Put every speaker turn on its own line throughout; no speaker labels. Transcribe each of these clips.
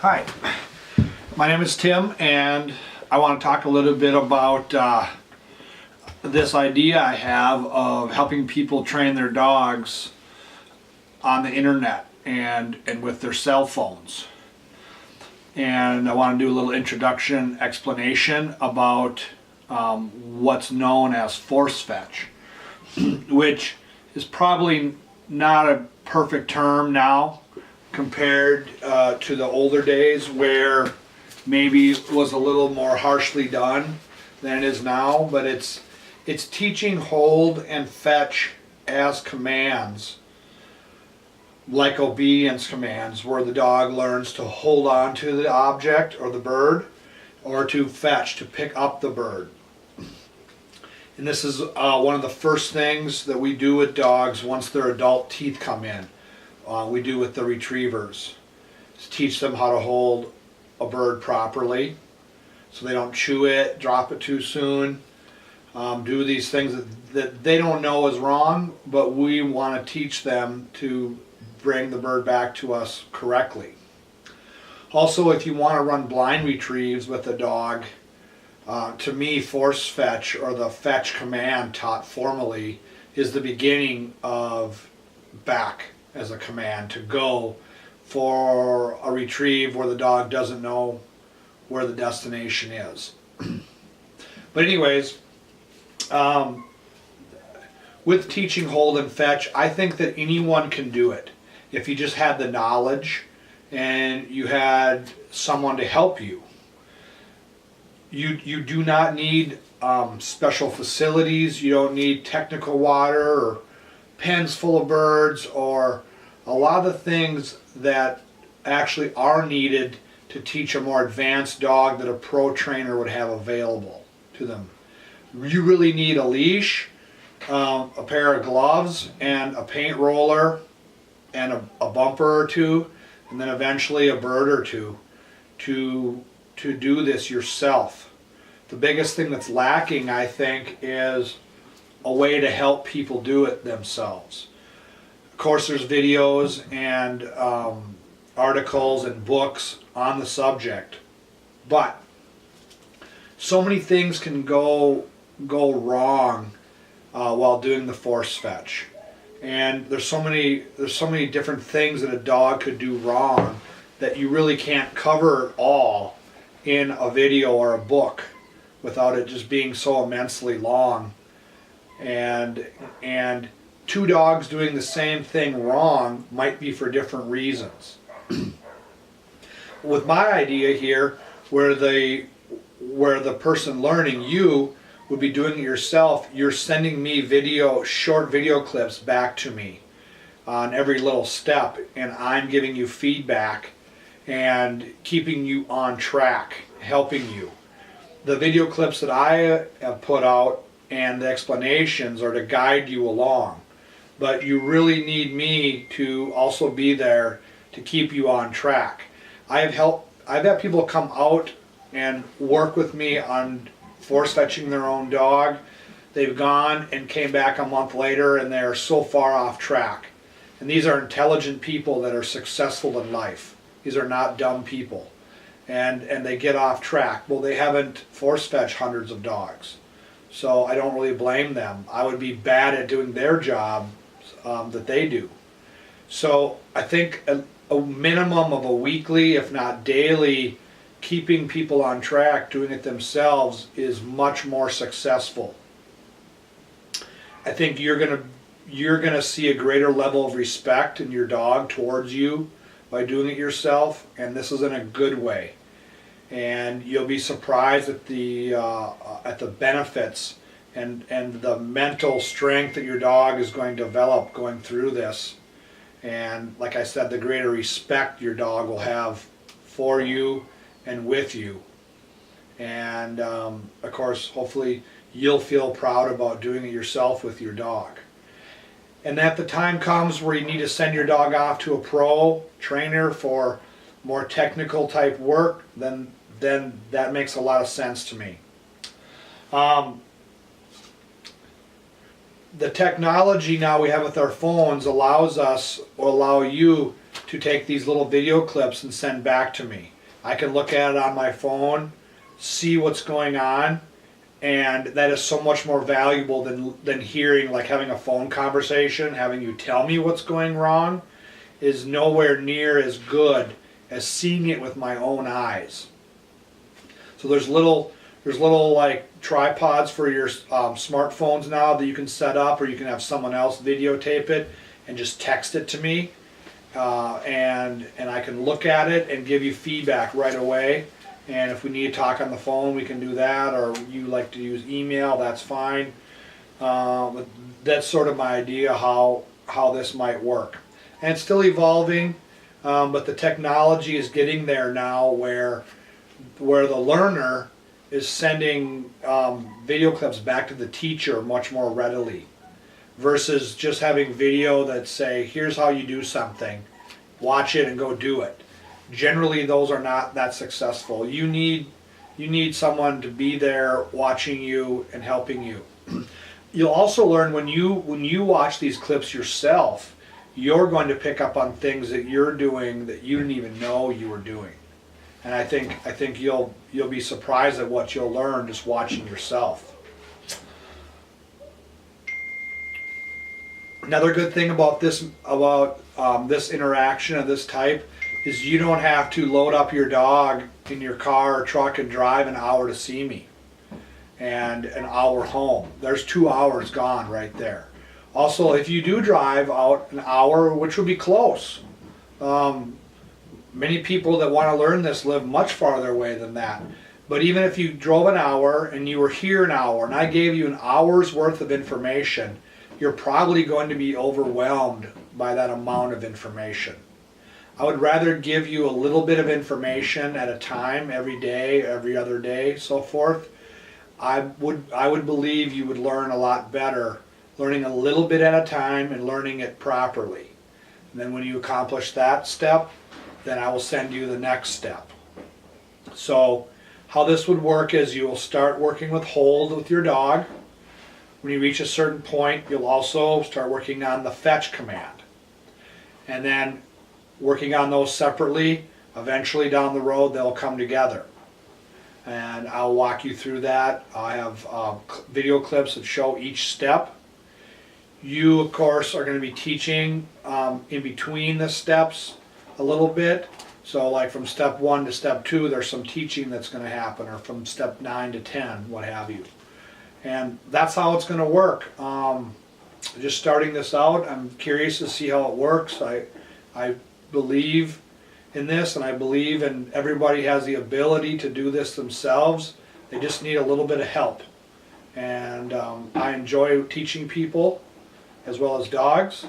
Hi, my name is Tim, and I want to talk a little bit about this idea I have of helping people train their dogs on the internet and with their cell phones. And I want to do a little introduction explanation about what's known as force fetch, which is probably not a perfect term now compared to the older days where maybe it was a little more harshly done than it is now, but it's teaching hold and fetch as commands, like obedience commands, where the dog learns to hold on to the object or the bird, or to fetch, to pick up the bird. And this is one of the first things that we do with dogs once their adult teeth come in. We do with the retrievers. To teach them how to hold a bird properly so they don't chew it, drop it too soon, do these things that they don't know is wrong, but we want to teach them to bring the bird back to us correctly. Also, if you want to run blind retrieves with a dog, to me, force fetch, or the fetch command taught formally, is the beginning of back as a command to go for a retrieve where the dog doesn't know where the destination is. But anyways, with teaching hold and fetch, I think that anyone can do it if you just had the knowledge and you had someone to help you. You do not need special facilities. You don't need technical water or pens full of birds or a lot of the things that actually are needed to teach a more advanced dog that a pro trainer would have available to them. You really need a leash, a pair of gloves, and a paint roller, and a bumper or two, and then eventually a bird or two to do this yourself. The biggest thing that's lacking, I think, is a way to help people do it themselves. Of course, there's videos and articles and books on the subject, but so many things can go wrong while doing the force fetch, and there's so many different things that a dog could do wrong that you really can't cover it all in a video or a book without it just being so immensely long. And two dogs doing the same thing wrong might be for different reasons. With my idea here, where the person learning, you would be doing it yourself, you're sending me short video clips back to me on every little step, and I'm giving you feedback and keeping you on track, helping you. The video clips that I have put out and the explanations are to guide you along, but you really need me to also be there to keep you on track. I've had people come out and work with me on force fetching their own dog. They've gone and came back a month later and they're so far off track. And these are intelligent people that are successful in life. These are not dumb people. And they get off track. Well, they haven't force fetched hundreds of dogs. So I don't really blame them. I would be bad at doing their job that they do. So I think a minimum of a weekly, if not daily, keeping people on track, doing it themselves, is much more successful. I think you're gonna see a greater level of respect in your dog towards you by doing it yourself, and this is in a good way. And you'll be surprised at the benefits and the mental strength that your dog is going to develop going through this. And like I said, the greater respect your dog will have for you and with you. And of course, hopefully you'll feel proud about doing it yourself with your dog. And if the time comes where you need to send your dog off to a pro trainer for more technical type work, then that makes a lot of sense to me. The technology now we have with our phones allows us, or allow you to take these little video clips and send back to me. I can look at it on my phone, see what's going on, and that is so much more valuable than hearing, like having a phone conversation, having you tell me what's going wrong is nowhere near as good as seeing it with my own eyes. So there's little like tripods for your smartphones now that you can set up, or you can have someone else videotape it and just text it to me, and I can look at it and give you feedback right away. And if we need to talk on the phone, we can do that, or you like to use email, that's fine. But that's sort of my idea how this might work. And it's still evolving, but the technology is getting there now where the learner is sending video clips back to the teacher much more readily, versus just having video that say, here's how you do something, watch it and go do it. Generally those are not that successful. You need someone to be there watching you and helping you. You'll also learn when you watch these clips yourself, you're going to pick up on things that you're doing that you didn't even know you were doing. And I think you'll be surprised at what you'll learn just watching yourself. Another good thing about this interaction of this type is you don't have to load up your dog in your car or truck and drive an hour to see me and an hour home. There's 2 hours gone right there. Also, if you do drive out an hour, which would be close, many people that want to learn this live much farther away than that. But even if you drove an hour and you were here an hour and I gave you an hour's worth of information, you're probably going to be overwhelmed by that amount of information. I would rather give you a little bit of information at a time, every day, every other day, so forth. I would believe you would learn a lot better, learning a little bit at a time and learning it properly. And then when you accomplish that step, then I will send you the next step. So how this would work is you will start working with hold with your dog. When you reach a certain point, you'll also start working on the fetch command. And then working on those separately, eventually down the road they'll come together. And I'll walk you through that. I have video clips that show each step. You, of course, are going to be teaching in between the steps a little bit. So like from step 1 to step 2, there's some teaching that's going to happen, or from step 9 to 10, what have you. And that's how it's going to work. Just starting this out, I'm curious to see how it works. I believe in this, and I believe in everybody has the ability to do this themselves. They just need a little bit of help. And I enjoy teaching people as well as dogs.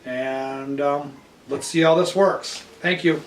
And let's see how this works. Thank you.